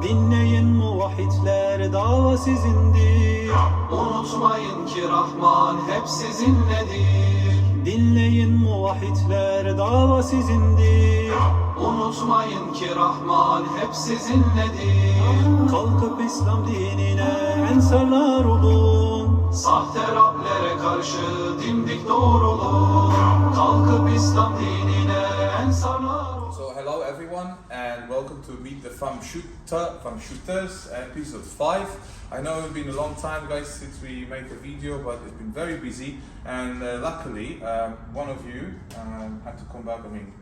Dinleyin muvahhidler, dava sizindir. Unutmayın ki Rahman hep sizinledir. Dinleyin muvahhidler, dava sizindir. Unutmayın ki Rahman hep sizinledir. Kalkıp İslam dinine ensarlar olun. Sahte Rablere karşı dimdik doğrulun. Kalkıp İslam dinine ensarlar olun. So hello everyone and welcome to Meet the Thumbshooters, episode 5. I know it's been a long time guys since we made a video, but it's been very busy and luckily one of you had to come back. I mean,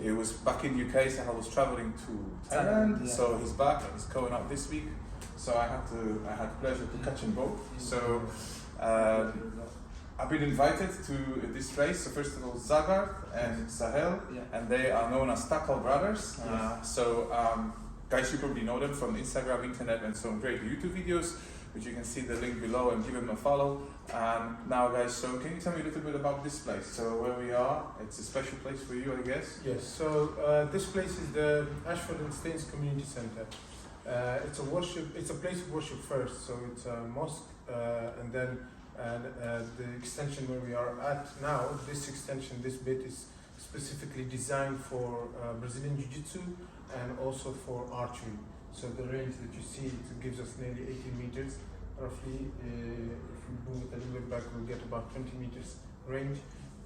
it was back in UK, so I was traveling to Thailand, so he's back and he's going out this week. So I had the pleasure to catch him both. So I've been invited to this race. So first of all, Zagar and Sahel, and they are known as Takal brothers. Guys, you probably know them from Instagram, internet, and some great YouTube videos, which you can see the link below and give them a follow. Now, guys, so can you tell me a little bit about this place? So where we are, it's a special place for you, I guess. Yes. So this place is the Ashford and Staines Community Center. It's a place of worship first. So it's a mosque, and then the extension where we are at now. This extension, this bit is specifically designed for Brazilian Jiu-Jitsu and also for archery. So the range that you see, it gives us nearly 18 meters roughly. If we move it a little bit back, we'll get about 20 meters range,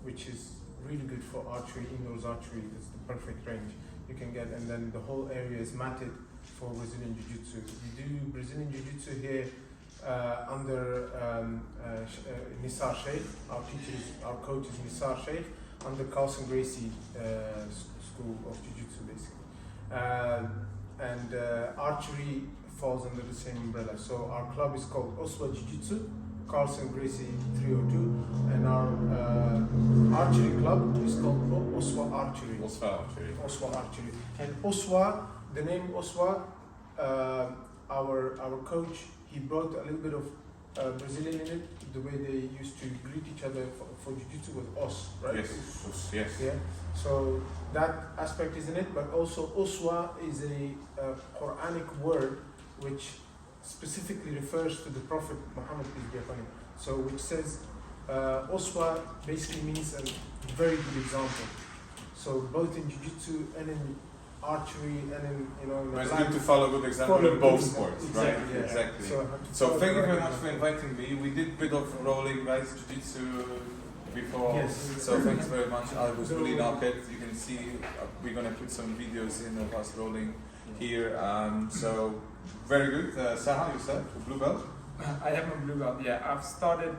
which is really good for archery, indoors archery. It's the perfect range you can get, and then the whole area is matted for Brazilian Jiu-Jitsu. We do Brazilian Jiu-Jitsu here under Nisar Sheikh. Our coach is Nisar Sheikh, under Carlson Gracie School of Jiu-Jitsu basically. And archery falls under the same umbrella. So our club is called Oswa Jiu-Jitsu, Carlson Gracie 302, and our archery club is called Oswa Archery. Oswa Archery. And Oswa, the name Oswa, our coach, he brought a little bit of Brazilian in it. The way they used to greet each other for Jiu-Jitsu was Os, right? Yes. Yeah. So that aspect is in it, but also Oswa is a Quranic word which specifically refers to the Prophet Muhammad, peace be upon him. So which says Oswa basically means a very good example. So both in Jiu-Jitsu and in archery and in it's good to follow good example in both sports, exactly, right? Yeah. Exactly. So thank you very much for inviting me. We did a bit of rolling guys Jiu-Jitsu before, so thanks very much. I was really knackered. You can see we're gonna put some videos in of us rolling here. So very good. Saha, yourself, a blue belt? I am a blue belt. Yeah, I've started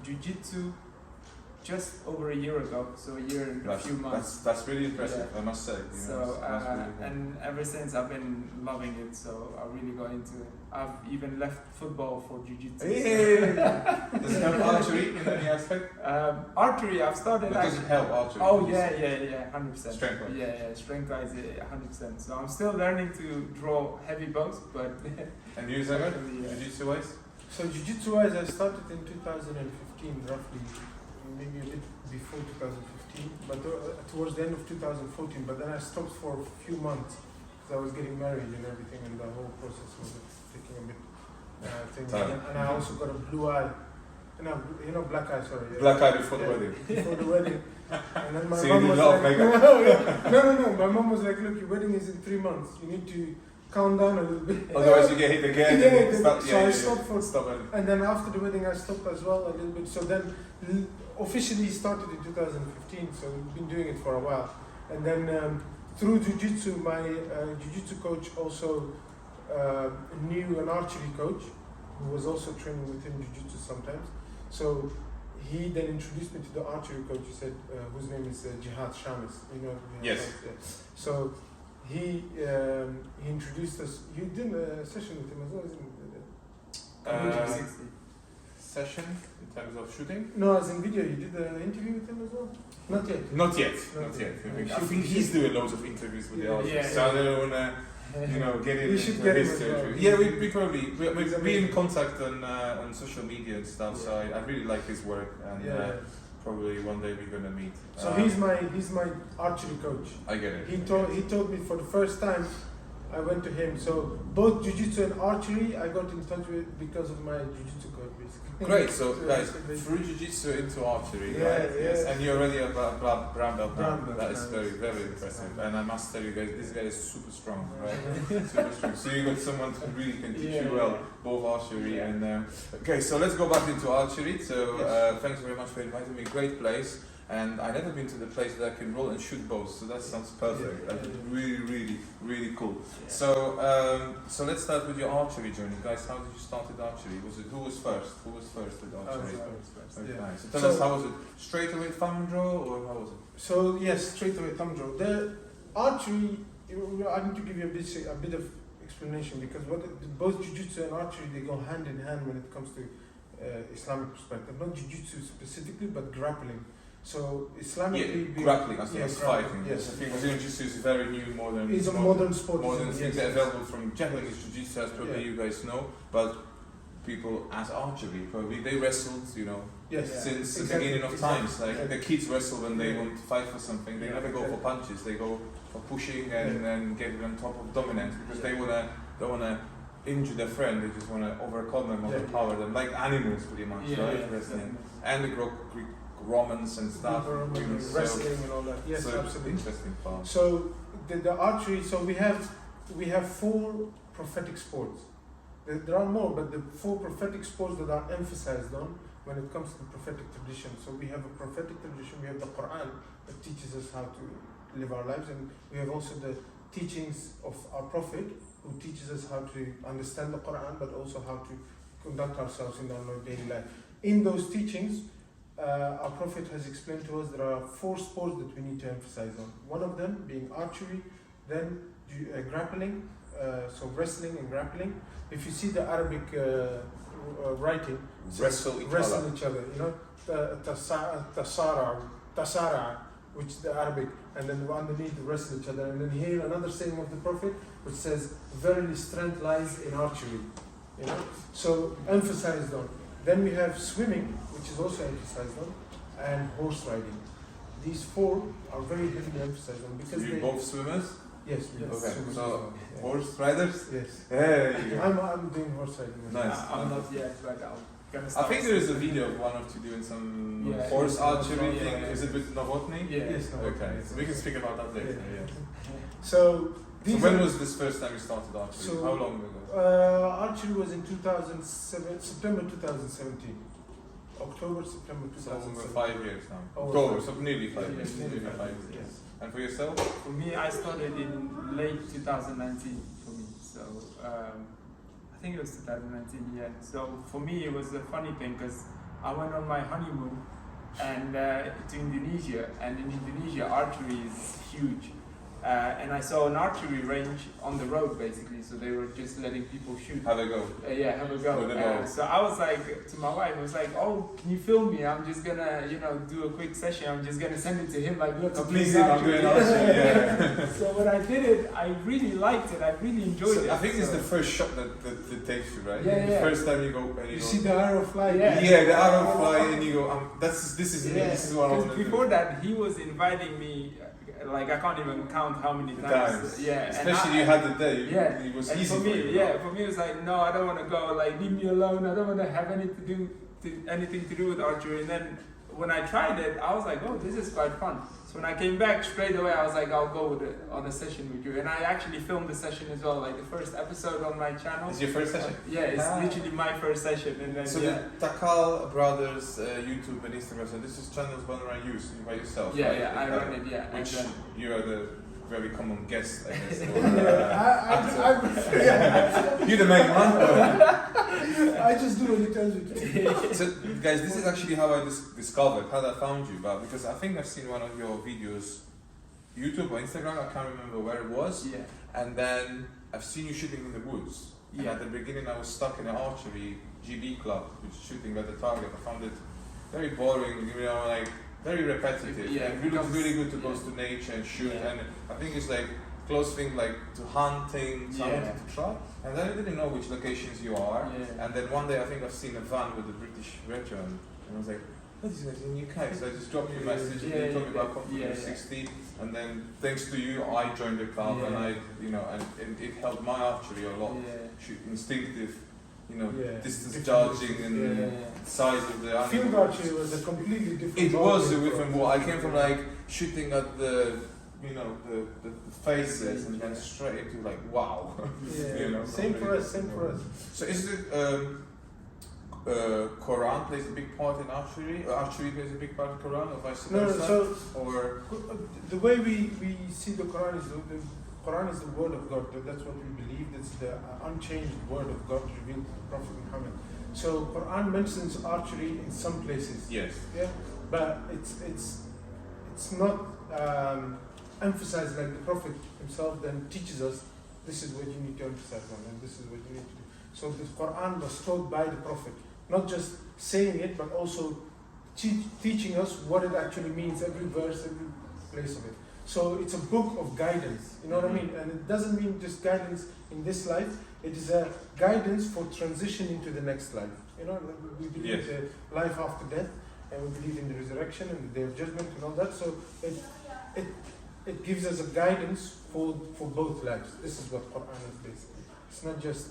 Jiu-Jitsu just over a year ago, so a year and a few months. That's really impressive, I must say. And ever since I've been loving it, so I really got into it. I've even left football for Jiu-Jitsu. Hey. Does it help archery in any aspect? Archery,'ve started. Does it help archery? Oh yeah, 100%. Strength wise. Yeah, strength wise, 100%. So I'm still learning to draw heavy bows, but. And you, Zagar, Jiu-Jitsu wise? So Jiu-Jitsu wise, I started in 2015 roughly. Maybe a bit before 2015, but towards the end of 2014. But then I stopped for a few months because I was getting married and everything, and the whole process was taking a bit and I also got a blue eye. Black eye. Sorry. Black eye before the wedding. Before the wedding, and then my so mom you was love like, makeup. No. My mom was like, "Look, your wedding is in 3 months. You need to calm down a little bit. Otherwise, you get hit again." I stopped and then after the wedding, I stopped as well a little bit. So then. Officially started in 2015, so we've been doing it for a while. And then through Jiu-Jitsu, my Jiu-Jitsu coach also knew an archery coach who was also training with him Jiu-Jitsu sometimes. So he then introduced me to the archery coach. He said, whose name is Jihad Shamis. Yes. So he introduced us. You did a session with him as well, isn't it? Session in terms of shooting? No, as in video. You did an interview with him as well? Not yet. Not yet. I think he's doing loads of interviews with the artists, so I don't want to, get into his territory. Yeah, we probably we're in contact on social media and stuff. So I really like his work, and probably one day we're gonna meet. So he's my archery coach. I get it. He told me for the first time I went to him. So both jiu-jitsu and archery, I got in touch with because of my jiu-jitsu coach, basically. Great, so guys, through jiu-jitsu into archery, right? Yes, and you're already a brown belt now. That is very, very impressive. And I must tell you guys, this guy is super strong, right? Super strong. So you got someone who really can teach you well, both archery and... okay, so let's go back into archery. So thanks very much for inviting me. Great place. And I've never been to the place that I can roll and shoot bows, so that sounds perfect. That's really, really, really cool. Yeah. So let's start with your archery journey, guys. How did you start with archery? Who was first? Who was first with archery? Okay. So tell us, how was it? Straight away thumb draw, or how was it? So yes, straight away thumb draw. The archery, I need to give you a bit of explanation because both jiu-jitsu and archery, they go hand in hand when it comes to Islamic perspective. Not jiu-jitsu specifically, but grappling. So Islamically, grappling, as well as grappling, fighting. yes. I think jiu-jitsu is very new, modern. It's a modern sport. Modern things available from Japanese jiu-jitsu, as probably you guys know. But people as archery, probably they wrestled, since the beginning of times. Like the kids wrestle when they want to fight for something. They never go for punches. They go for pushing and getting on top of dominance because they don't wanna injure their friend. They just wanna overcome them, overpower them, like animals, pretty much, right? Wrestling and the Greek Romans and stuff, wrestling and all that. Yes, so absolutely. Interesting part. So the archery. So we have 4 prophetic sports. There are more, but the 4 prophetic sports that are emphasized on when it comes to the prophetic tradition. So we have a prophetic tradition. We have the Quran that teaches us how to live our lives, and we have also the teachings of our Prophet who teaches us how to understand the Quran, but also how to conduct ourselves in our daily life. In those teachings, our Prophet has explained to us there are 4 sports that we need to emphasize on. One of them being archery, then grappling, so wrestling and grappling. If you see the Arabic writing, wrestle each other. tasara, which the Arabic, and then underneath wrestle each other. And then here another saying of the Prophet which says, "Verily strength lies in archery." So emphasized on. Then we have swimming, which is also emphasized on, and horse riding. These 4 are very heavily emphasized on because you both swimmers? Yes, we both swimmers. So horse riders? Yes. Hey. I'm doing horse riding. Nice. I'm not yet, but I think there is a video of one of you doing some horse archery thing. Is it with Novotny? Yes. Okay, so we can speak about that later. So when was this first time you started archery? So, how long ago? Archery was in September 2017. October, September 2017. So 5 years now. Oh, so nearly 5 years. Nearly 5 years. Yes. And for yourself? For me, I started in late 2019 for me. So I think it was 2019, yeah. So for me, it was a funny thing because I went on my honeymoon and to Indonesia, and in Indonesia, archery is huge. And I saw an archery range on the road, basically. So they were just letting people shoot. Have a go. Have a go. So I was like to my wife, I was like, "Oh, can you film me? I'm just gonna, do a quick session. I'm just gonna send it to him. Like, look, please, I'm doing archery." Yeah. So when I did it, I really liked it. I really enjoyed it. I think it's the first shot that takes you, right? Yeah, the first time you go and you see the arrow fly. Yeah, the arrow fly, and you go, this is me. This is what I want to do. Before that, he was inviting me. Like I can't even count how many times. Yeah, especially you had the day. Yeah, it was and easy for me. you. For me, it was like, no, I don't want to go. Like, leave me alone. I don't want to have anything to do with archery. And then when I tried it, I was like, oh, this is quite fun. So when I came back straight away, I was like, I'll go with it on a session with you. And I actually filmed the session as well, like the first episode on my channel. It's your first session? Yeah, it's literally my first session. And then, so the Takal brothers YouTube and Instagram, so this is channels run around you by yourself, yeah, right? Yeah, I run it, yeah. Which you are the very common guest, I guess. You're the main one. I just do what it tells you to. So, guys, this is actually how I discovered, how I found you, but because I think I've seen one of your videos, YouTube or Instagram, I can't remember where it was. Yeah. And then I've seen you shooting in the woods. And at the beginning, I was stuck in an archery GB club, which is shooting at the target. I found it very boring, like very repetitive. Yeah, and it looks really good to go to nature and shoot. Yeah. And I think it's like close thing like to hunting. So I wanted to try. And then I didn't know which locations you are. Yeah. And then one day I think I've seen a van with a British veteran, and I was like, what is this in UK? So I just dropped you a message and you told me about Composite 60, and then thanks to you I joined the club and I, and it helped my archery a lot. Yeah. Shoot instinctive, you know, Yeah. distance Different judging and Yeah. size of the animal. Field archery was a completely different. It was a ballgame different for war. us. I came from like shooting at the, you know, the faces and then straight into like wow. Yeah. You know, Same for us. Same for us. So is it Quran plays a big part in archery? Or archery plays a big part in Quran, or vice No, versa? so Or the way we see the Quran is the Quran is the word of God. That's what we believe. It's the unchanged word of God revealed to the Prophet Muhammad. So Quran mentions archery in some places. yes. Yeah, but it's not emphasized like the Prophet himself then teaches us. This is what you need to emphasize on, and this is what you need to do. So the Quran was taught by the Prophet, not just saying it, but also teaching us what it actually means, every verse, every place of it. So it's a book of guidance, you know what I mean? And it doesn't mean just guidance in this life, it is a guidance for transition into the next life. You know, we believe Yes. the life after death, and we believe in the resurrection and the day of judgment and all that. So it gives us a guidance for both lives. This is what Quran is basically. It's not just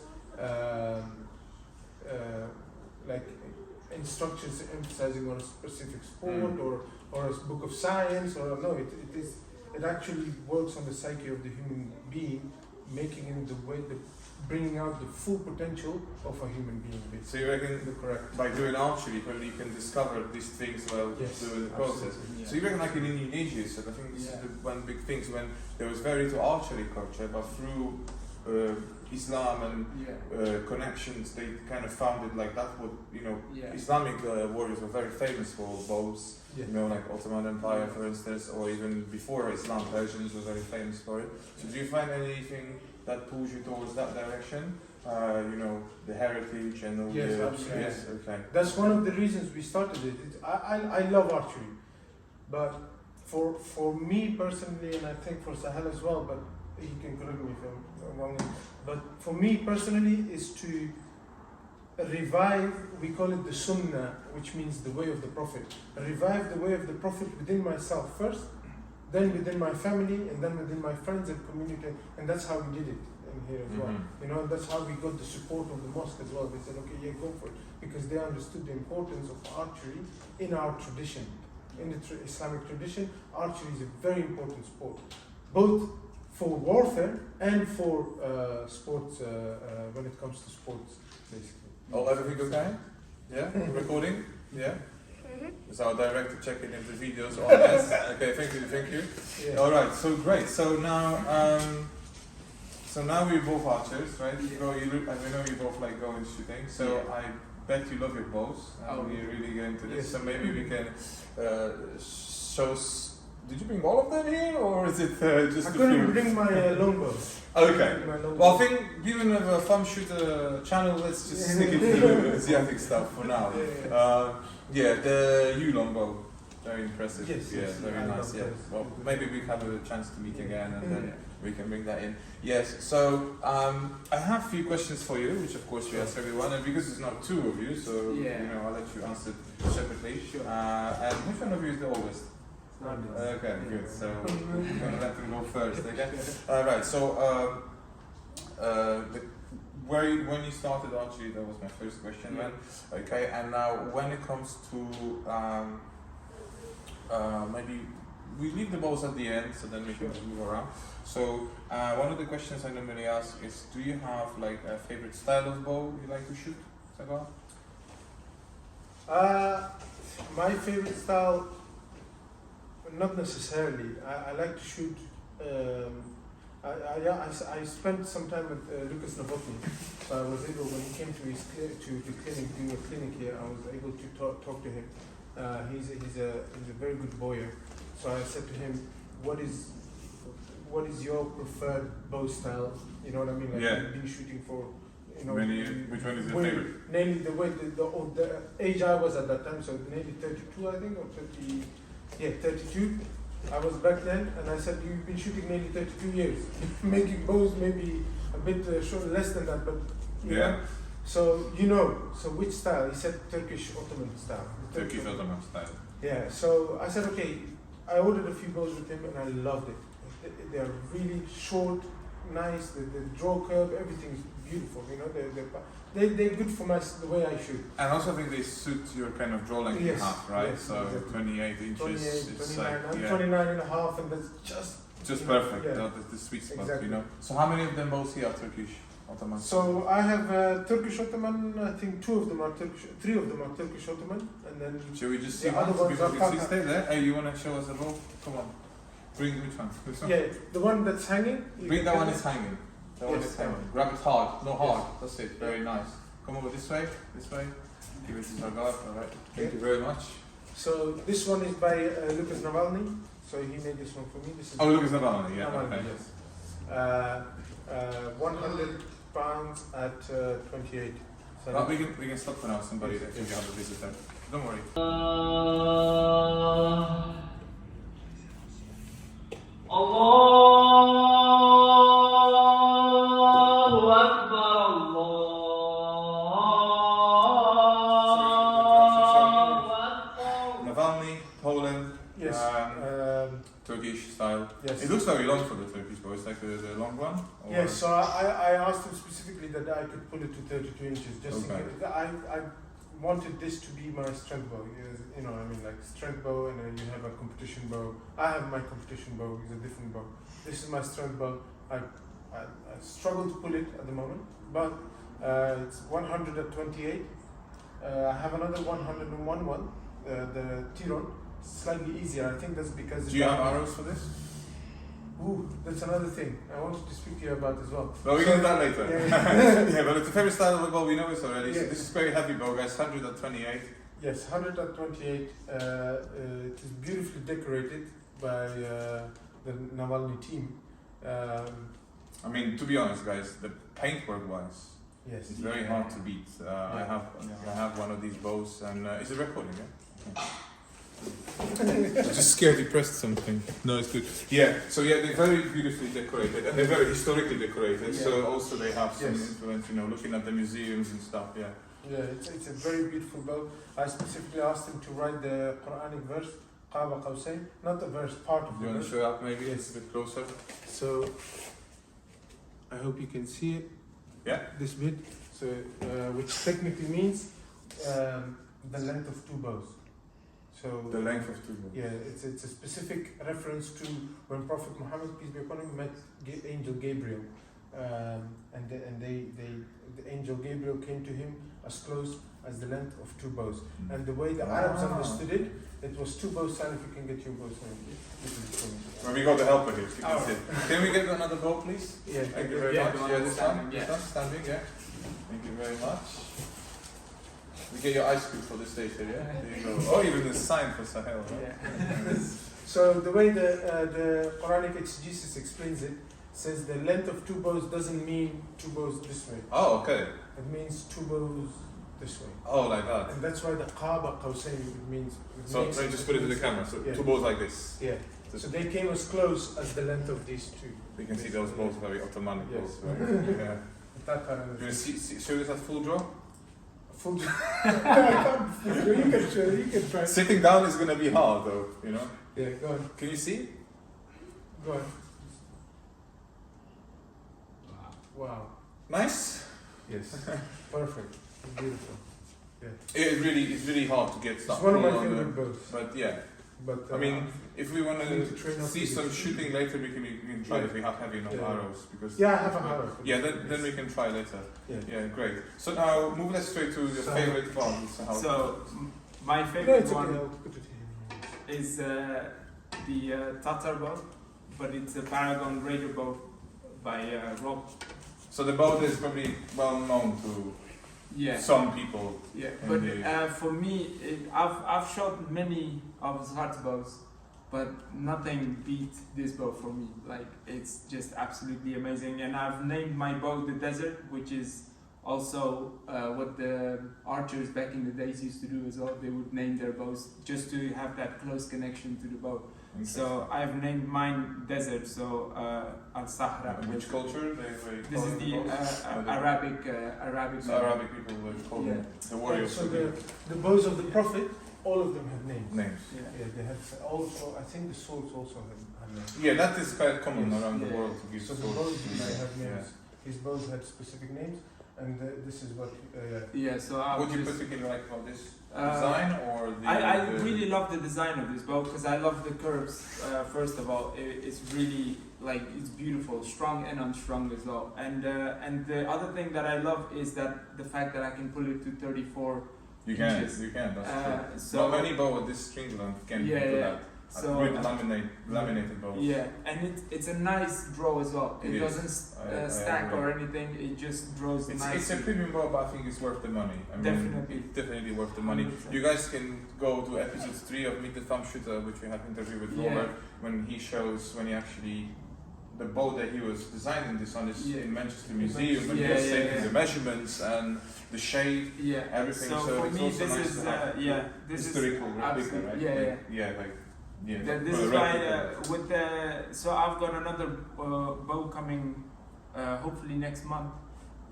like instructions emphasizing on a specific sport or a book of science or no, it actually works on the psyche of the human being, making him bringing out the full potential of a human being. So you reckon correct. by doing archery, probably you can discover these things while Yes, doing the process. absolutely, yeah. So you reckon like in Indonesia, so I think this is Yeah. the one big thing. So when there was very little archery culture, but through Islam and Yeah. connections, they kind of founded like that. What you know, Yeah. Islamic warriors were very famous for bows. Yeah. You know, like Ottoman Empire, for instance, or even before Islam, Persians were very famous for it. So do you find anything that pulls you towards that direction? You know, the heritage and all Yes, the... absolutely. Yes, okay. That's one of the reasons we started it. I love archery, but for me personally, and I think for Sahel as well, but he can correct me if I'm wrong. But for me personally, is to revive. We call it the Sunnah, which means the way of the Prophet. Revive the way of the Prophet within myself first, then within my family, and then within my friends and community. And that's how we did it in here as well. Mhm. You know, that's how we got the support of the mosque as well. They said, okay, yeah, go for it, because they understood the importance of archery in our tradition. In the Islamic tradition, archery is a very important sport, both for warfare and for sports. When it comes to sports, basically. Oh, everything okay? Yeah? Recording? Yeah? Is our director checking if the videos are on? Yes? Okay, thank you. Yeah. Alright, so great. So now we're both archers, right? I know you both like going shooting, so Yeah. I bet you love your bows. Oh. We're really getting into this, Yes. so maybe we can show. Did you bring all of them here, or is it just I a couldn't few? bring my longbow. Okay. My longbow. Well, I think given we have a Thumbshooter channel, let's just stick it to the Asiatic stuff for now. Yeah. The U longbow, very impressive. Yes, yeah, yes, very I nice. love Yeah. those. Well, maybe we have a chance to meet again, and then Yeah. we can bring that in. Yes. So I have a few questions for you, which of course we ask everyone, and because there's not two of you, so Yeah. you know I'll let you answer separately. Sure. And which one of you is the oldest? Nice. Okay, good. So I'm gonna let them go first. Okay. Right. So when you started archery, that was my first question. Yeah. Then, okay. And now when it comes to maybe we leave the balls at the end, so then we can move around. So one of the questions I normally ask is, do you have like a favorite style of bow you like to shoot, Takal? My favorite style, not necessarily. I like to shoot. I spent some time with Lucas Novotny, so I was able, when he came to his the clinic, do a clinic here, I was able to talk to him. He's a very good bowyer. So I said to him, what is your preferred bow style? You know what I mean? Like Yeah. you've been shooting for, you know. Which one is your favorite? Nearly the age I was at that time, so nearly 32, I think, or 30. Yeah, 32. I was back then, and I said, you've been shooting nearly 32 years, making bows maybe a bit short, less than that, but you Yeah. know. So so which style? He said Turkish Ottoman style. Turkish Ottoman style. Yeah. So I said, okay. I ordered a few bows with him, and I loved it. They are really short, nice. The draw curve, everything is beautiful. You know, they're good for the way I shoot. And also I think they suit your kind of draw length Yes, you have, right? yes, So exactly. 28 inches. 28, it's 29. like, I'm yeah. 29 and a half, and that's just Just you know, perfect. yeah. The sweet spot, Exactly. you know. So how many of them both here are Turkish Ottoman? So I have Turkish Ottoman. I think 2 of them are Turkish. 3 of them are Turkish Ottoman, and then Shall we just see the one? other ones People are can see. Tatar. Stay there. Hey, you want to show us the ball? Come on. Bring which one? This one? yeah, the one that's hanging. Bring that one is hanging. That one Yes, is that hanging. one. Grab it hard. No hard. That's it. Very nice. Come over this way. This way. Give it to Takal. Alright. Thank you very much. So this one is by Lucas Navalny. So he made this one for me. This is Oh, Lucas Navalny. Yeah. Navalny, Okay. yes. 100 pounds at 28. So Well, we can stop for now. Somebody that you have a visitor. Don't worry. Allahu Akbar, Allahu Akbar. Navalny, Poland. yes. Turkish style. Yes. It looks very long for the Turkish boy. It's like the long one. Or- Yes, so I asked him specifically that I could pull it to 32 inches. Just in Okay. case. I wanted this to be my strength bow. You know, I mean, like strength bow, and then you have a competition bow. I have my competition bow. It's a different bow. This is my strength bow. I struggle to pull it at the moment, but it's 100 at 28. I have another 101 one, the Tiron, slightly easier. I think that's because. Do you have arrows for this? Ooh, that's another thing I wanted to speak to you about as well. Well, we can do that later. Yeah. Yeah, but it's a favorite style of the bow. We know this already. So Yeah. this is very heavy bow, guys. 100 at 28. Yes, 100 at 28. It is beautifully decorated by the Navalny team. I mean, to be honest, guys, the paintwork wise, Yes. it's very hard to beat. I have one of these bows, and is it recording? Yeah. I'm just scared you pressed something. No, it's good. Yeah, so yeah, they're very beautifully decorated and they're very historically decorated. Yeah. So also they have some Yes. influence, you know, looking at the museums and stuff. Yeah. Yeah, it's a very beautiful bow. I specifically asked him to write the Quranic verse, Qaba Qawsayn, not the verse, part of Do you the want to verse. show up maybe? It's a bit closer. So, I hope you can see it. Yeah. This bit. So, which technically means the length of 2 bows. So The length of 2 bows. yeah, it's a specific reference to when Prophet Muhammad, peace be upon him, met Angel Gabriel, and the Angel Gabriel came to him as close as the length of 2 bows. And the way the Arabs understood it, it was 2 bows. Sal, if you can get your bows. Well, we got the helper here. So you can Oh. sit. Can we get another bow, please? Yeah, Thank you very yeah. much. the one Yeah, that's this one. standing, This yeah. one, standing. Yeah. Thank you very much. We get your ice cream for this station, yeah? There you go. Oh, even the sign for Sahel, right? Yeah. So the way the Quranic exegesis explains it, says the length of 2 bows doesn't mean 2 bows this way. Oh, okay. It means 2 bows this way. Oh, like that. And that's why the Qaba Qawsayn means. So let me just put it to the camera. So Yeah. 2 bows like this. Yeah. So they came as close as the length of these 2. You can see those bows very Ottoman Yes. bows. Right? Yeah. Tatar and You want to show this at full draw? full. You can try. Sitting down is going to be hard though, you know? Yeah, go on. Can you see? Go on. Wow. Nice. Yes. Perfect. Beautiful. It's really hard to get It's stuff one of my on favorite bows. But yeah, But I mean, if we want I need to train to up see to some this. shooting later, we can try Yeah. if we have heavy enough Yeah. arrows. Because yeah, I have a harrow. yeah, then we can try later. Yeah. Yeah, great. So now move us straight to your So- favorite one. So my No, favorite it's okay. one I'll put it here. is the Tatar bow, but it's a Paragon Raider bow by Rob. So the bow is probably well known to Yeah. some people. Yeah, And but the- for me, I've shot many of Zhart's bows, but nothing beat this bow for me. Like, it's just absolutely amazing. And I've named my bow the Desert, which is also what the archers back in the days used to do as well. They would name their bows just to have that close connection to the bow. So I've named mine Desert, so Al-Sahra. In which culture they were This is the Arabic. So Arabic people would call them the warriors. So the bows of the Prophet, all of them have names. names. Yeah. Yeah, they have also. I think the swords also have Yeah, that is quite common Yes. around the Yeah. world to give So the swords bows to usually men. have Yeah. names. His bows had specific names, and this is what. Yeah, so I What do you just, particularly like about this Uh, design or the? I the- really love the design of this bow because I love the curves. First of all, it's really like it's beautiful, strong and unstrung as well. And the other thing that I love is that the fact that I can pull it to 34 You can, inches. you can. That's true. So Not many bow with this string length can Yeah, do yeah. that. So With laminated bows. yeah, and it's a nice draw as well. It It is. doesn't I stack agree. or anything. It just draws It's nicely. a premium bow, but I think it's worth the money. I mean, Definitely. it's definitely worth the money. 100%. You guys can go to episode 3 of Meet the Thumbshooter, which we have interview with Yeah. Robert, when he shows when he actually the bow that he was designing this on is Yeah. in Manchester Museum, and he Yeah, was yeah, taking yeah. the measurements and the shape, Yeah, everything. So, So for it's me, also this nice is to have this historical is replica, absolute- right? Yeah, Like, yeah, like yeah. This well, is why replica. with the so I've got another bow coming, hopefully next month,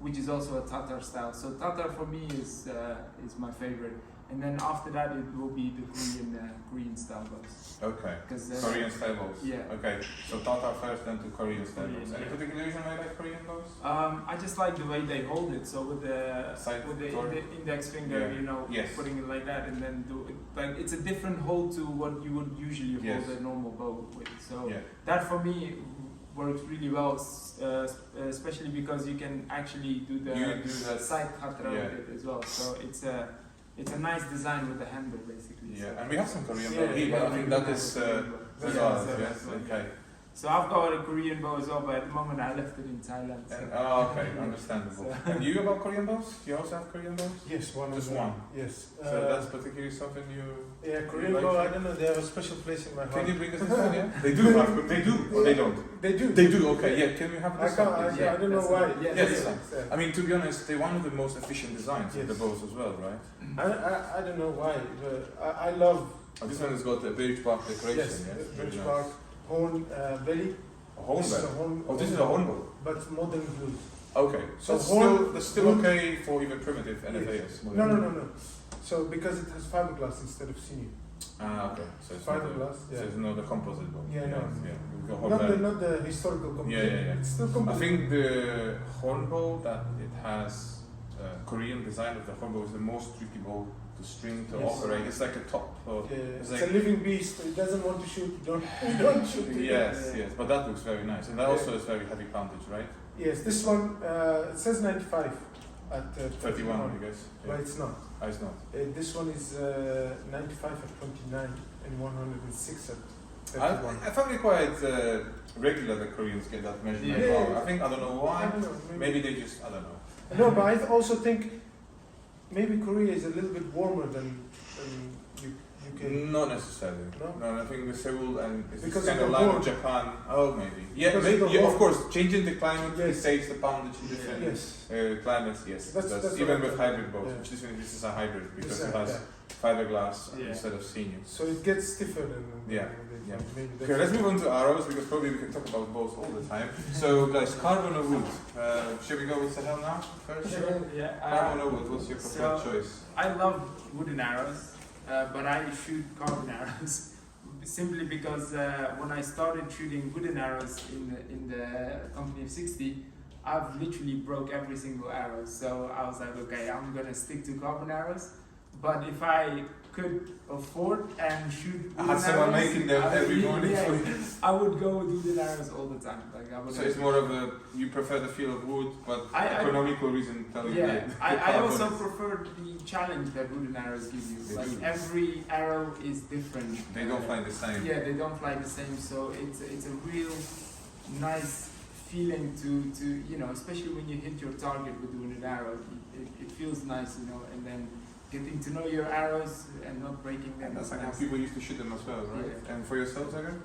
which is also a Tatar style. So Tatar for me is my favorite, and then after that it will be the Korean style bows. Okay. Because Korean style bows. Yeah. Okay. So Tatar first, then to Korean style Korean, bows. Any yeah. particular reason why you like Korean bows? I just like the way they hold it. So with the Side forward. index finger, Yeah. you know, Yes. putting it like that, and then do it like it's a different hold to what you would usually Yes. hold a normal bow with. So Yeah. that for me works really well, especially because you can actually do the You do that. side khatra Yeah. with it as well. So it's a nice design with the handle basically. Yeah, So, and we have some Korean Yeah, bow here, but I yeah, think we that have is a Korean bow. the Yeah, last, so yes, that's one, okay. So I've got a Korean bow as well, but at the moment I left it in Thailand. So. And, oh, okay, understandable. So- And you about Korean bows? You also have Korean bows? Yes, one. Just of them. one? Yes. So that's particularly something you... Yeah, Korean like bow. it? I don't know. They have a special place in my heart. Can you bring us this one, yeah? They do have, they do, or they don't? They do. They do, okay, yeah, can we have I this can't. one, please? I don't know that's why. good. Yeah, Yes. Yeah. I mean, to be honest, they're one of the most efficient designs of Yes. the bows as well, right? I don't know why, but I love. Oh, this one has got a birch bark decoration, Yes, yes? British Very bark, horn, belly. A horn This is bow? a horn. Oh, this is a horn bow? But modern blues. Okay, so So that's still horn- okay for even primitive NFAs? No. So because it has fiberglass instead of sinew. Ah, okay. So it's Fiberglass, not yeah. so it's not the composite bow. Yeah, no. Yeah. We've got horn Not bow. not the historical composite. Yeah, yeah, yeah. It's still I composite. think the hornbow that it has Korean design of the hornbow is the most tricky bow to string to Yes. operate. It's like a top. Yeah, It's it's like- a living beast. It doesn't want to shoot. You don't shoot it. Yes, yes, but that looks very nice, and that Yeah. also is very heavy poundage, right? Yes, this one it says 95 at 31, I guess. but it's not. Ah, it's not. This one is 95 at 29 and 106 at I 31. found it quite regular that Koreans get that measurement. Yeah. Wow. I think I don't know why. I don't know. Maybe they just I don't know. No, but I also think maybe Korea is a little bit warmer than UK. Not necessarily. No? I think the Seoul and it's Because kind of of the line war. of Japan. Oh, maybe. Yeah, Because maybe, of the yeah, war. of course. Changing the climate Yes. saves the poundage in different Yes. climates. Yes, That's even what I with thought. hybrid bows. Yeah. Which this is a hybrid because This, it has yeah. fiberglass Yeah. instead of sinew. So it gets stiffer than Yeah, yeah. Maybe that's Okay, let's move on to arrows because probably we can talk about bows all the time. So, guys, carbon or wood? Should we go with Sahel now first? Yeah. Carbon or wood? What's your preferred so- choice? I love wooden arrows, but I shoot carbon arrows simply because when I started shooting wooden arrows in the company of 60, I've literally broke every single arrow. So I was like, okay, I'm gonna stick to carbon arrows. But if I could afford and shoot wooden Had someone arrows, making them I would every really- morning yeah, for you. I would go with wooden arrows all the time. Like I would. So it's more of a you prefer the feel of wood, but I- economical reason tell you Yeah, that I carbon also is- prefer the challenge that wooden arrows give you. They Like do. every arrow is different. they don't fly the same. Yeah, they don't fly the same. So it's a real nice feeling to you know, especially when you hit your target with the wooden arrow. It feels nice, you know, and then getting to know your arrows and not breaking them. And that's is like how nice. people used to shoot them as well, right? Yeah. And for yourself, Zagar?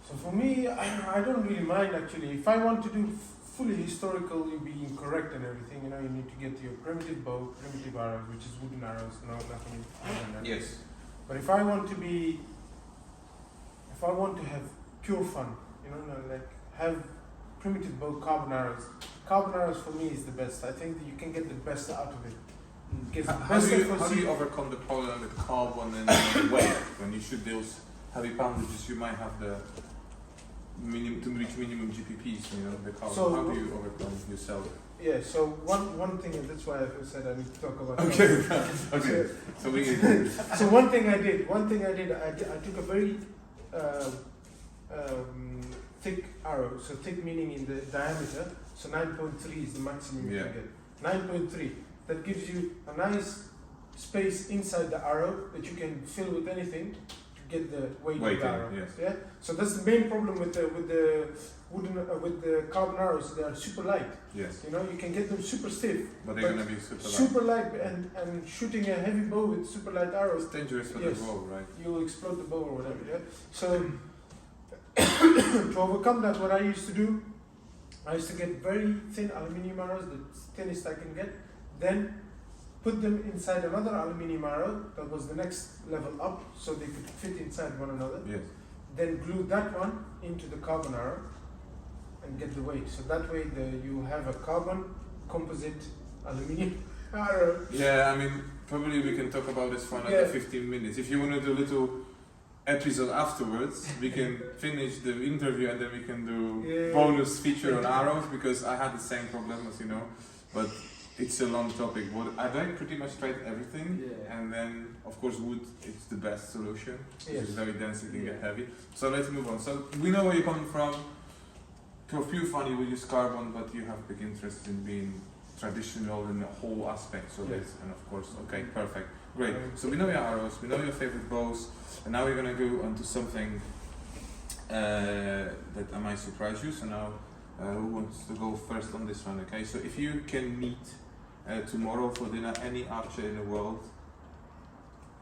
So for me, I don't really mind actually. If I want to do fully historical, you be incorrect and everything. You know, you need to get your primitive bow, primitive arrows, which is wooden arrows, no nothing more than that. Yes. But if I want to be, if I want to have pure fun, you know, like have primitive bow carbon arrows. Carbon arrows for me is the best. I think that you can get the best out of it. It gets the How best do you efficiency. overcome the problem with carbon and weight when you shoot those heavy poundages, you might have the minimum to reach minimum GPPs. You know, the carbon. So- How do you overcome yourself? Yeah. So one thing, and that's why I said I need to talk about. Okay, okay. So we can. So one thing I did, I took a very thick arrow. So thick meaning in the diameter. So 9.3 is the maximum you Yeah. can get. 9.3. That gives you a nice space inside the arrow that you can fill with anything to get the weight of Weight the in, arrow. yes. Yeah. So that's the main problem with the wooden with the carbon arrows. They are super light. Yes, You know, you can get them super stiff. but they're gonna be super light. Super light, and shooting a heavy bow with super light arrows, It's dangerous for Yes. the bow, right? you'll explode the bow or whatever. Yeah. So to overcome that, what I used to do, I used to get very thin aluminium arrows, the thinnest I can get, then put them inside another aluminium arrow that was the next level up, so they could fit inside one another. Yes. Then glue that one into the carbon arrow and get the weight. So that way you have a carbon composite aluminium arrow. Yeah, I mean, probably we can talk about this for another Yeah. 15 minutes. If you want to do a little episode afterwards, we can finish the interview and then we can do Yeah. bonus feature on arrows, because I had the same problem, as you know. But it's a long topic. I've pretty much tried everything, Yeah. and then of course wood it's the best solution. Yes. It's very dense, it can get Yeah. heavy. So let's move on. So we know where you're coming from. For few funny we use carbon, but you have big interest in being traditional in the whole aspects of it. Yes. And of course, okay, perfect, great. So we know your arrows, we know your favorite bows, and now we're gonna go on to something that I might surprise you. So now, who wants to go first on this one? Okay, so if you can meet tomorrow for dinner any archer in the world,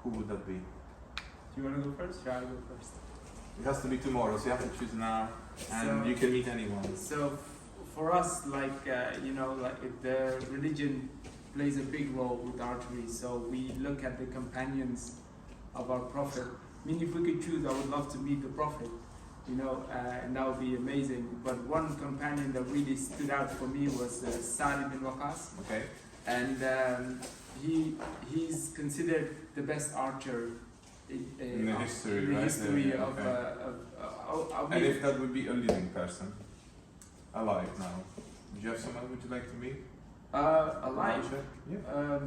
who would that be? Do you want to go first? Shall I go first? It has to be tomorrow, so you have to choose now, and So- you can meet anyone. So for us, like you know, like the religion plays a big role with archery. So we look at the companions of our prophet. I mean, if we could choose, I would love to meet the prophet. You know, and that would be amazing. But one companion that really stood out for me was Sa'd ibn Waqas, Okay. and he's considered the best archer In the history, in the right? history Yeah, of. okay. And if that would be a living person, alive now, do you have someone would you like to meet? Alive. Yeah.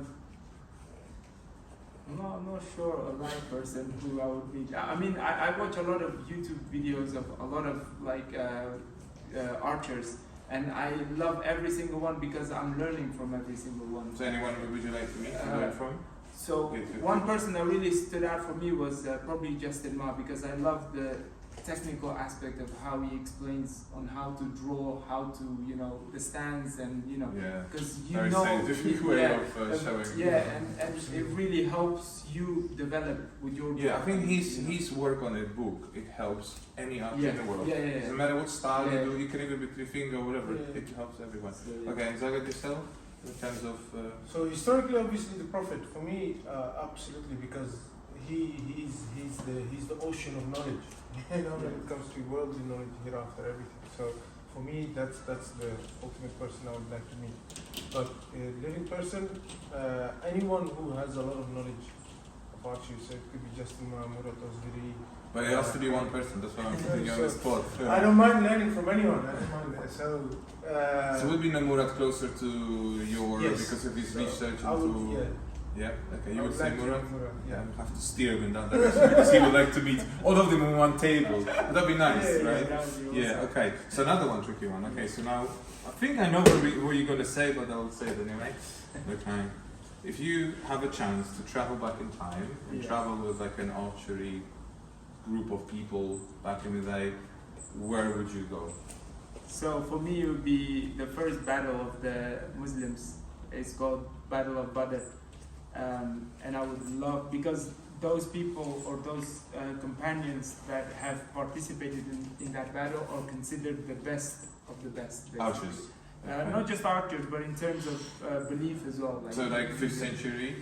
I'm not sure a live person who I would meet. I mean, I watch a lot of YouTube videos of a lot of like archers, and I love every single one because I'm learning from every single one. So anyone would you like to meet? Uh, Learn from? So Good. one person that really stood out for me was probably Justin Ma, because I love the technical aspect of how he explains on how to draw, how to, you know, the stance, and you know, Yeah. because you Very know, scientific way yeah, of showing. yeah, and it really helps you develop with your Yeah, I think drawing, you know. his work on a book, it helps any archer in the world. Yeah, yeah, yeah. Doesn't matter what style Yeah. you do, you can even be three finger or whatever, Yeah. it helps everyone. So, yeah. Okay, and Zagat yourself, in terms of So historically, obviously, the prophet for me, absolutely, because he's the ocean of knowledge. You know, when it comes to worldly knowledge, hereafter, everything. So for me, that's the ultimate person I would like to meet. But a living person, anyone who has a lot of knowledge of archery, so it could be Justin Murat, Osviri. but it has to be one person, that's why I'm putting you on the spot. I don't mind learning from anyone. I don't mind. So would be Namurat closer to your, Yes. because of his So research I would, into... yeah. Yeah, okay, you I would say like to Murat? meet Murat, Yeah, yeah. I have to steer him in that direction because he would like to meet all of them on one table. That'd be nice, Yeah, right? that would be Yeah, awesome. okay. So another one, tricky one. Okay, so now I think I know what you're gonna say, but I'll say it anyway. Okay. If you have a chance to travel back in time and Yeah. travel with like an archery group of people back in the day, where would you go? So for me, it would be the first battle of the Muslims. It's called Battle of Badr, and I would love, because those people or those companions that have participated in that battle are considered the best of the best. basically. Archers. Not just archers, but in terms of belief as well. So like 5th century,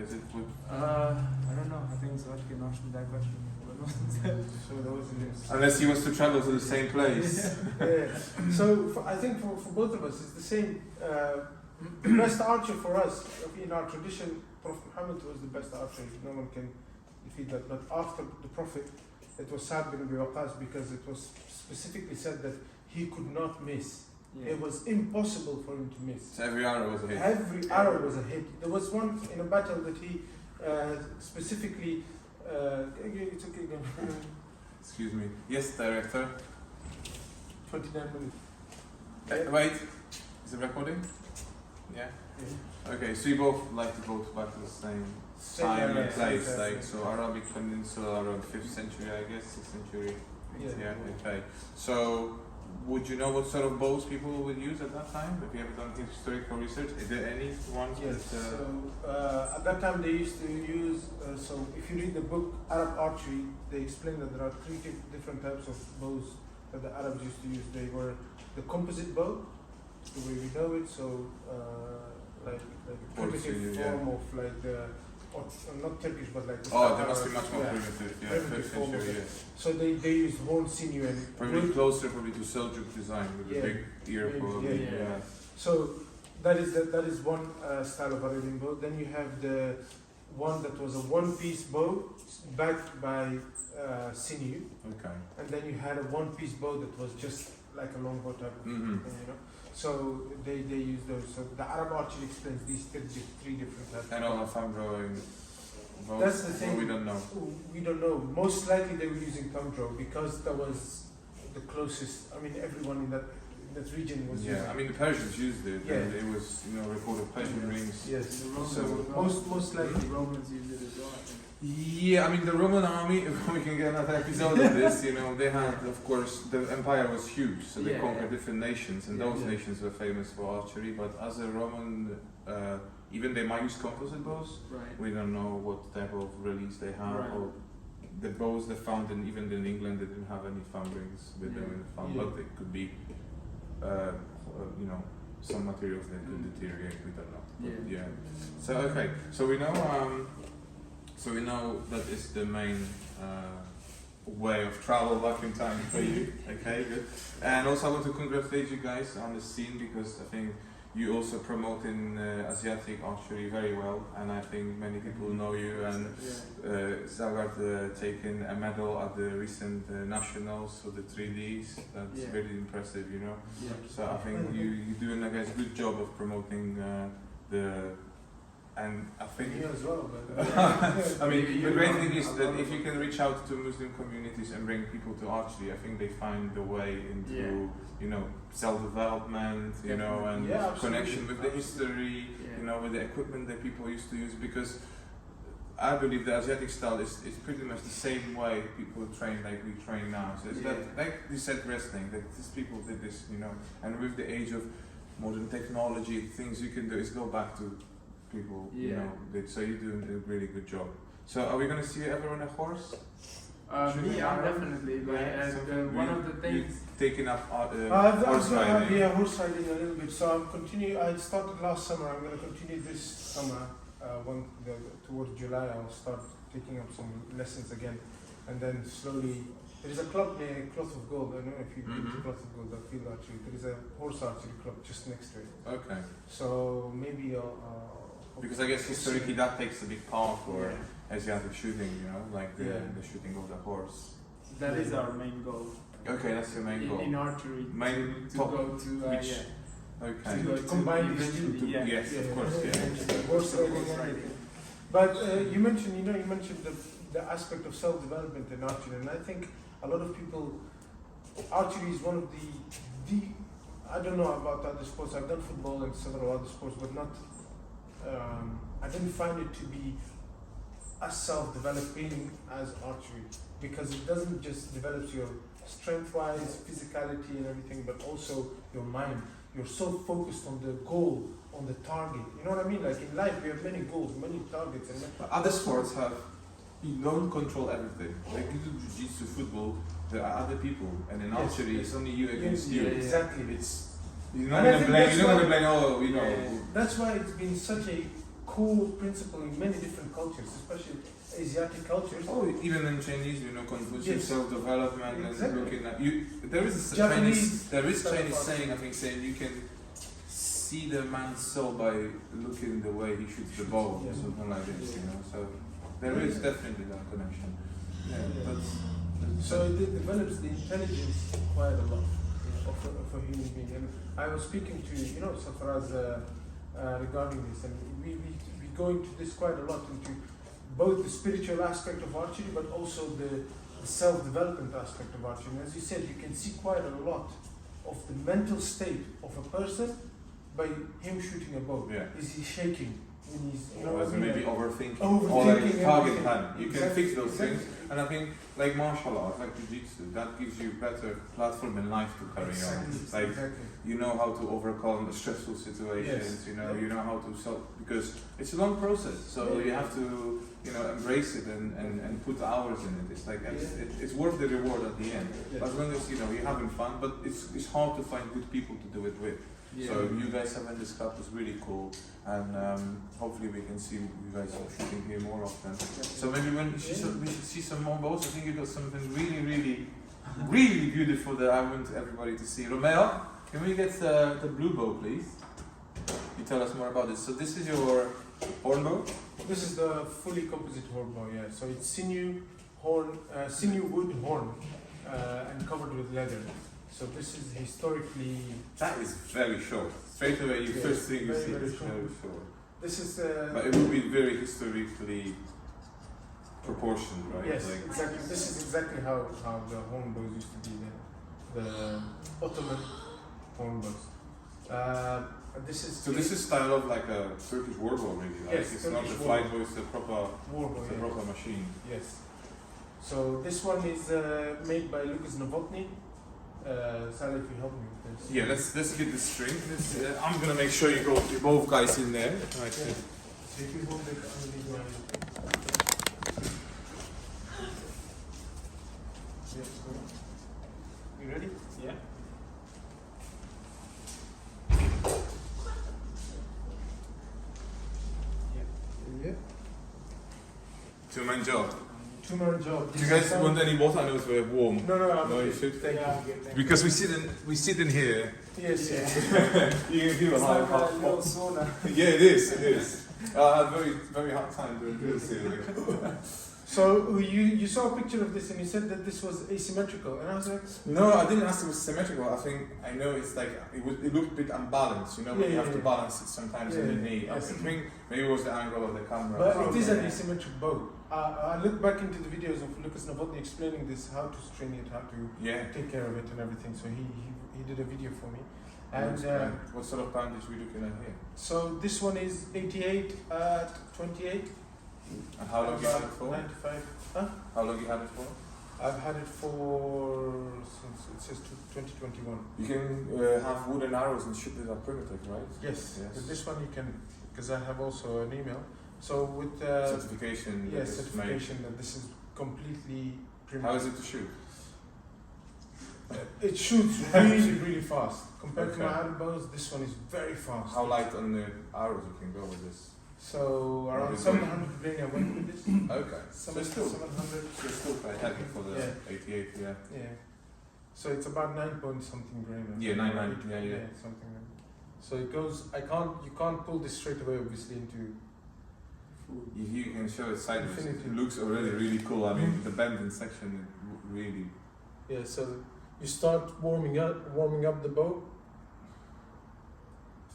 is it? I don't know. I think so. I can answer that question. So that was it. Unless he was to travel to the same place. Yeah. So I think for both of us, it's the same. The best archer for us in our tradition, Prophet Muhammad was the best archer. No one can defeat that. But after the Prophet, it was Sa'd bin Abi Waqqas, because it was specifically said that he could not miss. Yeah. It was impossible for him to miss. So every arrow was a hit. Every arrow was a hit. There was one in a battle that he specifically. It's okay, go. Excuse me. Yes, director. 29 minutes. Wait, is it recording? Yeah. Yeah. Okay, so you both like to go back to the same time and place, like so Arabic Peninsula around 5th century, I guess, 6th century. Yeah. Okay. So, would you know what sort of bows people would use at that time? Have you ever done historical research? Is there any ones Yes. that? So at that time they used to use. So if you read the book Arab Archery, they explain that there are three different types of bows that the Arabs used to use. They were the composite bow, the way we know it. So like a primitive form of like the, or not Turkish, but like the Oh, they must be much more yeah, primitive. Yeah, primitive 5th form of century. it. Yes. So they used horn sinew and Probably wood. closer, probably to Seljuk design with Yeah. the big ear, Maybe, probably. yeah. Yeah. So that is one style of Arabian bow. Then you have the one that was a one-piece bow backed by sinew, Okay. and then you had a one-piece bow that was just like a longbow type of Mm-hmm. thing, you know. So they use those. So the Arab archery explains these three different types. And all of drawing. That's the thing. We don't know. We don't know. Most likely they were using thumb draw because that was the closest. I mean, everyone in that region was using. Yeah, I mean the Persians used it. Yeah. And it was recorded Persian rings. Yes. The Romans, So most likely. the Romans used it as well, I think. Yeah, I mean the Roman army, if we can get another episode of this, they had, of course, the empire was huge, so they Yeah, conquered yeah. different nations, and Yeah, those yeah. nations were famous for archery, but as a Roman, even they might use composite bows, Right. we don't know what type of release they have, Right. or the bows they found even in England, they didn't have any thumb rings with them in the thumb, Yeah. but it could be, some materials that could deteriorate, we don't know. But Yeah. So, okay, so we know that is the main way of travel back in time for you. Okay, good. And also I want to congratulate you guys on the scene because I think you also promote in Asiatic archery very well, and I think many people know you. And Zagard taken a medal at the recent nationals for the 3Ds. That's Yeah. really impressive, Yeah. So I think you're doing a good job of promoting and I think Me as well, but I mean, the great thing is that if you can reach out to Muslim communities and bring people to archery, I think they find the way into, self-development, and Yeah, absolutely. connection with the history, Yeah. with the equipment that people used to use. Because I believe the Asiatic style is pretty much the same way people train like we train now. So it's like you said, wrestling, that these people did this, and with the age of modern technology, things you can do is go back to people, so you're doing a really good job. So are we going to see you ever on a horse? Me, I'm definitely, but one of the things. Taking up I've horse riding. horse riding a little bit. So I'm continue. I started last summer. I'm going to continue this summer. Towards July, I'll start taking up some lessons again, and then slowly. There is a club near Cloth of Gold. I don't know if you've been to Cloth of Gold, that field archery. There is a horse archery club just next to it. Okay. So maybe Because I guess historically that takes a big part for Asiatic shooting, like the shooting of the horse. That is our main goal. Okay, that's your main goal. In archery, Main to top, go to Okay. to go To combine to these two, eventually, Yes, of course, horse riding and everything. But you mentioned the aspect of self-development in archery, and I think a lot of people, archery is one of the I don't know about other sports. I've done football and several other sports, but not. I didn't find it to be as self-developing as archery, because it doesn't just develop your strength-wise, physicality and everything, but also your mind. You're so focused on the goal, on the target. You know what I mean? Like in life, we have many goals, many targets, and But other sports you don't control everything. Like you do jiu-jitsu, football, there are other people, and in archery, it's only you against you. Exactly. You're not gonna blame. That's why it's been such a cool principle in many different cultures, especially Asiatic cultures. Oh, even in Chinese, Confucius, Yes. self-development, Exactly. and looking at you. There is a Japanese Chinese style saying, I think, saying you can see the man's soul by looking the way he shoots the bow, or something like this. So there is definitely that connection. Yeah, So it develops the intelligence quite a lot of a human being. And I was speaking to Safaraz regarding this, and we go into this quite a lot, into both the spiritual aspect of archery, but also the self-development aspect of archery. And as you said, you can see quite a lot of the mental state of a person by him shooting a bow. Yeah. Is he shaking? When he's, Or maybe overthinking. Overthinking Or like target everything. hand. You can Exactly, fix those exactly. things. And I think like martial arts, like jiu-jitsu, that gives you better platform in life to carry on. Like exactly. you know how to overcome stressful situations, Yes. you know Yeah. how to because it's a long process. So Yeah. you have to, embrace it and put hours in it. It's like it's worth the reward at the end. Yeah. As long as you're having fun, but it's hard to find good people to do it with. Yeah. So you guys having this cup is really cool, and hopefully we can see you guys shooting here more often. So maybe we should see some more bows. I think you got something really, really, really beautiful that I want everybody to see. Romeo, can we get the blue bow, please? You tell us more about this. So this is your horn bow. This is the fully composite horn bow, yeah. So it's sinew wood horn, and covered with leather. So this is historically. That is very short. Straight away, you Yes, first thing you very, see very is short. very short. This is. But it will be very historically proportioned, right? Yes, exactly. This is exactly how the horn bows used to be the Ottoman horn bows. This is style of like a Turkish war bow, really. Like Yes, it's not Turkish the war flight bow, it's the proper, war bow. the Yeah. proper machine. Yes. So this one is made by Lucas Novotny. Sally, if you help me with this. Yeah, let's get the string. I'm gonna make sure you both guys in there. Right. So if you hold it underneath my. Yes. You ready? Yeah. Yeah. Two-man job. Two-man job. Do you guys want any water? I know it's very warm. No, I'm No, you okay. should. Thank Yeah, you. Because we sit in here. Yes, yes. You can feel It's how like a hot. little sauna. Yeah, it is. I had very hard time doing this here. So you saw a picture of this and you said that this was asymmetrical, and I was like, No, I didn't ask if it was symmetrical. I know it's like it looked a bit unbalanced. You know, when you have to balance it sometimes in the knee. I think maybe it was the angle of the camera. but or it is an something. asymmetric bow. I looked back into the videos of Lucas Novotny explaining this, how to string it, how to Yeah. take care of it and everything. So he did a video for me. And What sort of bandage we looking at here? so this one is 88 at 28. And how long you had it for? 95. Huh? How long you had it for? I've had it for since it says 2021. You can have wooden arrows and shoot it at Prophetic, right? Yes. Yes. With this one you can, because I have also an email. So with Certification. that yes, is certification that this is completely made. primitive. How is it to shoot? It shoots really fast. Compared to Okay. my other bows, this one is very fast. How light on the arrows you can go with this? So around What is 700 grain I went with this. Okay. So it's still 700. still quite heavy for the Yeah. 88. Yeah. Yeah. So it's about 9 point something grain. or Yeah, something, 9, right? yeah. something like that. So it goes. You can't pull this straight away, obviously, into. If you can show it sideways, Infinity. it looks already really cool. I mean, the bending section is really. Yeah. So you start warming up the bow.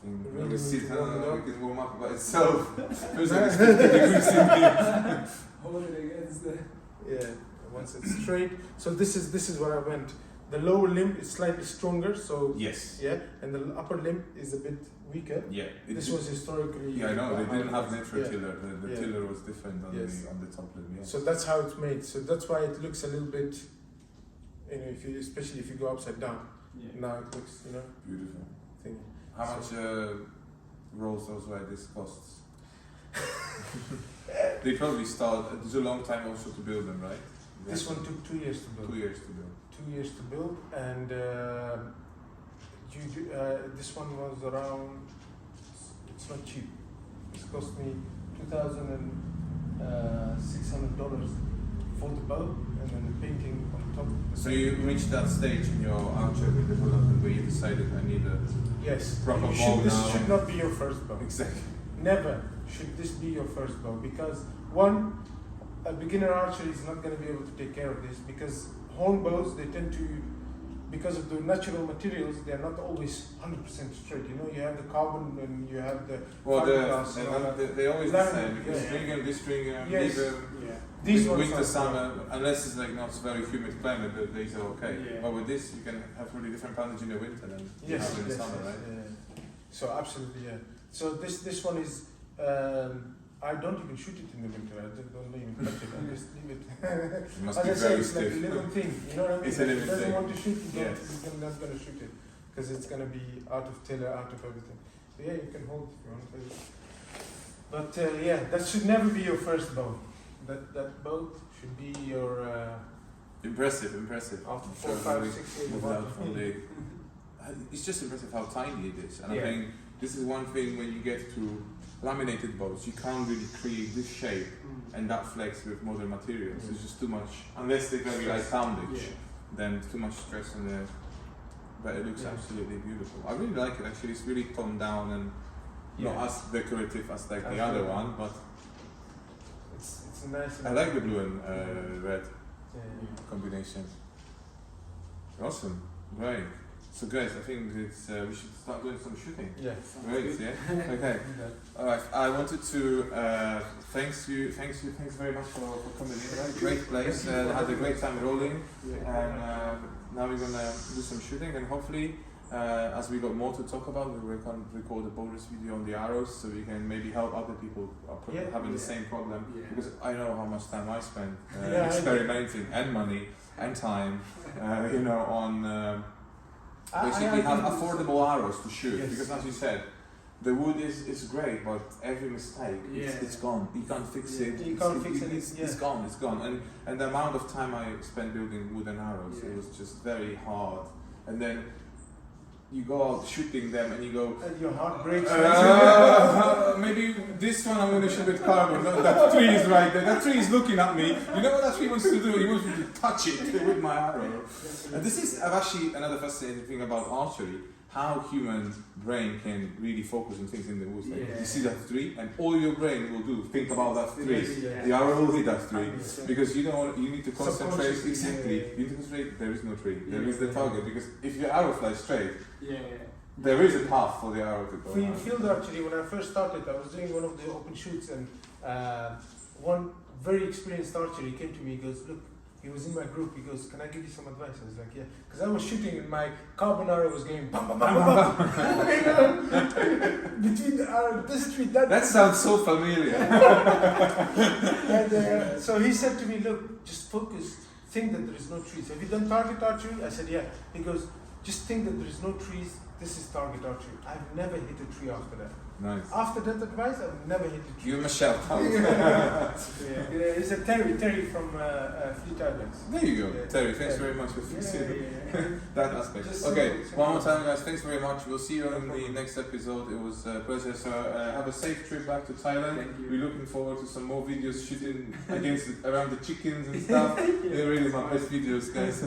Really We see need to warm it how up. it can warm up by itself. First it's 50 degrees in here. Hold it against the. Yeah. Once it's straight. So this is where I went. The lower limb is slightly stronger. So Yes. yeah, and the upper limb is a bit weaker. Yeah. This was historically. Yeah, I know. They didn't have Yeah. network tiller. The Yeah. tiller was different on Yes. the top limb. Yeah. So that's how it's made. So that's why it looks a little bit, especially if you go upside down. Yeah. Now it looks, Beautiful. thing. How much rolls Oswa this costs? They probably start. It's a long time also to build them, right? This one took 2 years to build. 2 years to build. 2 years to build, and this one was around. It's not cheap. It's cost me $2,600 for the bow, and then the painting on top. So you reached that stage in your archery development where you decided I need a Yes. proper You bow this now. should not be your first bow. Exactly. Never should this be your first bow, because one, a beginner archer is not going to be able to take care of this, because horn bows, they tend to, because of the natural materials, they are not always 100% straight. You know, you have the carbon and you have the fiberglass. They're always the same. You can string them, string them, Yes. leave them. These With ones winter, are- summer, unless it's like not very humid climate, but these are okay. Yeah. But with this, you can have really different poundage in the winter than you Yes, have in the yes, summer, yes, right? yeah. So absolutely, yeah. So this one is, I don't even shoot it in the winter. I don't even touch it. I just leave it. It must As be I say, very it's like a stiff. living thing. You know what I mean? It's a Like, living if it doesn't thing. want to shoot, you Yes. you're not going to shoot it, because it's going to be out of tailor, out of everything. So yeah, you can hold if you want. But yeah, that should never be your first bow. That bow should be your Impressive. after Sure, 4, 5, really 6 years. moved out from the. It's just impressive how tiny it is, and I Yeah. think this is one thing when you get to laminated bows, you can't really create this shape and that flex with modern materials. It's just too much, unless they're going to be like poundage, then it's too much stress on there. But it looks Yeah. absolutely beautiful. I really like it actually. It's really toned down and not Yeah. as decorative as like the As other the- one, but It's nice. I like the blue and red Yeah. combination. Awesome, great. So guys, I think it's we should start doing some shooting. Yeah. Great, yeah. Okay. All right. I wanted to thanks very much for coming in. Right? Great place. Had a great time rolling, and now we're gonna do some shooting, and hopefully, as we got more to talk about, we can record a bonus video on the arrows, so we can maybe help other people who are Yeah. having the same problem. Yeah. Because I know how much time I spend Yeah, I experimenting and money and time, you know, on. Basically have affordable arrows to shoot, Yes. because as you said, the wood is great, but every mistake, Yeah. it's gone. You can't fix it. You can't fix it, It's yeah. gone. It's gone. And the amount of time I spent building wooden arrows, it was just very hard. And then you go out shooting them, and you go. And your heart breaks. Maybe this one I'm going to shoot with carbon. No, that tree is right there. That tree is looking at me. You know what that tree wants to do? He wants me to touch it with my arrow. And this is actually another fascinating thing about archery. How human brain can really focus on things in the woods. Like, Yeah. you see that tree, and all your brain will do think about that tree. Yeah. The arrow will hit that tree, Yeah. because you don't. You need to concentrate. Subconsciously, Exactly. yeah. You need to concentrate. There is no tree. There Yeah. is the target. Because if your arrow flies straight, Yeah. there is a path for the arrow to go. Field archery, when I first started, I was doing one of the open shoots, and one very experienced archer, he came to me, he goes, look, he was in my group, he goes, can I give you some advice? I was like, yeah, because I was shooting and my carbon arrow was going bam, bam, bam, bam, bam. Between the arrow, this tree, That sounds so familiar. And so he said to me, look, just focus, think that there is no trees. Have you done target archery? I said, yeah. He goes, just think that there is no trees, this is target archery. I've never hit a tree after that. Nice. After that advice, I've never hit a tree. Give him a shout out. Yeah, it's a Terry from Fleet Islands. There you go. Yeah. Terry, thanks Yeah. very much for fixing Yeah. that aspect. Just Okay, simple. one more time, guys. Thanks very much. We'll see you in the next episode. It was a pleasure. So have a safe trip back to Thailand. Thank you. We're looking forward to some more videos shooting around the chickens and stuff. They're really my best videos, guys.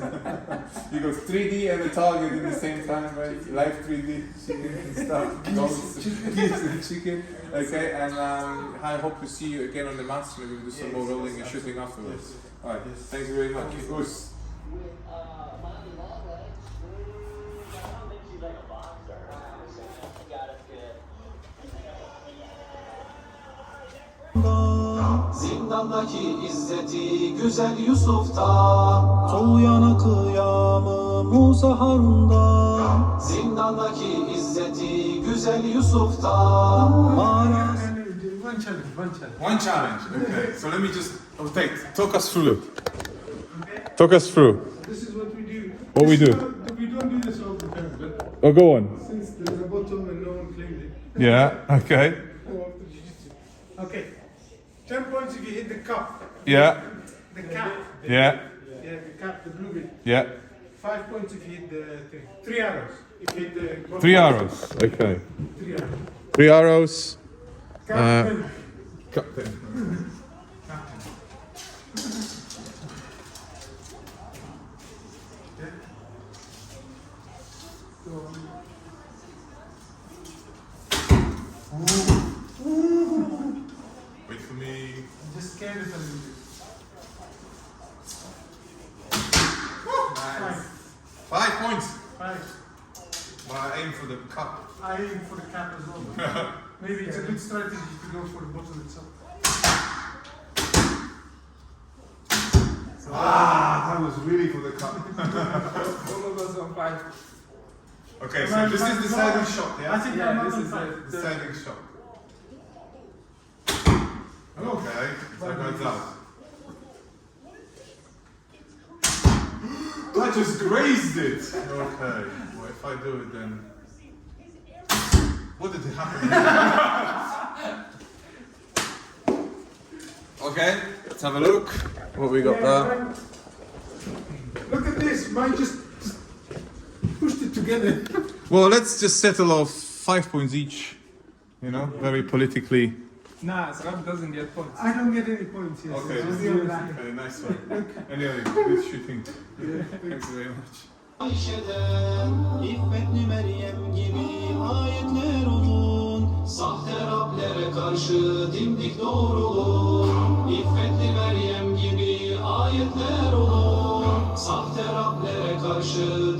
You go 3D and the target in the same time, right? Live 3D chicken and stuff. Geese and chicken. Okay, and I hope to see you again on the mats. Maybe we'll do some more rolling and shooting afterwards. Alright, Yes. thank you very much. Us. Zindandaki izzeti güzel Yusuf'ta, Soğuyana kıyamı Musa Harun'da. zindandaki izzeti güzel Yusuf'ta. Mağarası One challenge. Okay, so let me just talk us through. Talk us through. This is what we do. What we do. We don't do this all the time, but Oh, go on. since there's a bottom and no one claimed it, Yeah. Okay. go after jiu-jitsu. Okay. 10 points if you hit the cup. Yeah. The cap. Yeah. Yeah, the cap, the blue bit. Yeah. 5 points if you hit the thing. 3 arrows. If you hit the bottom. 3 arrows. Okay. 3 arrows. 3 arrows. Captain. Captain. Wait for me. Just scared it a little bit. I aim for the cap as well. But maybe it's a good strategy to go for the bottle itself. That was really for the cup. All of us on 5. Okay, so this is the deciding shot, I yeah? think Yeah, I'm this not is on it. Deciding shot. Okay, so goes out. I just grazed it! Okay, well if I do it then... What did it happen? Okay, let's have a look. What we got there? Look at this, mine just pushed it together. Well, let's just settle off 5 points each. You know, very politically. Nah, Sarab doesn't get points. I don't get any points, yes. Okay, Just the other side. okay, nice one. Anyway, good shooting. Thanks very much. Ayşe'den İffetli Meryem gibi ayetler olun. sahte Rablere karşı dimdik doğrulun. İffetli Meryem gibi ayetler olun. Sahte Rablere karşı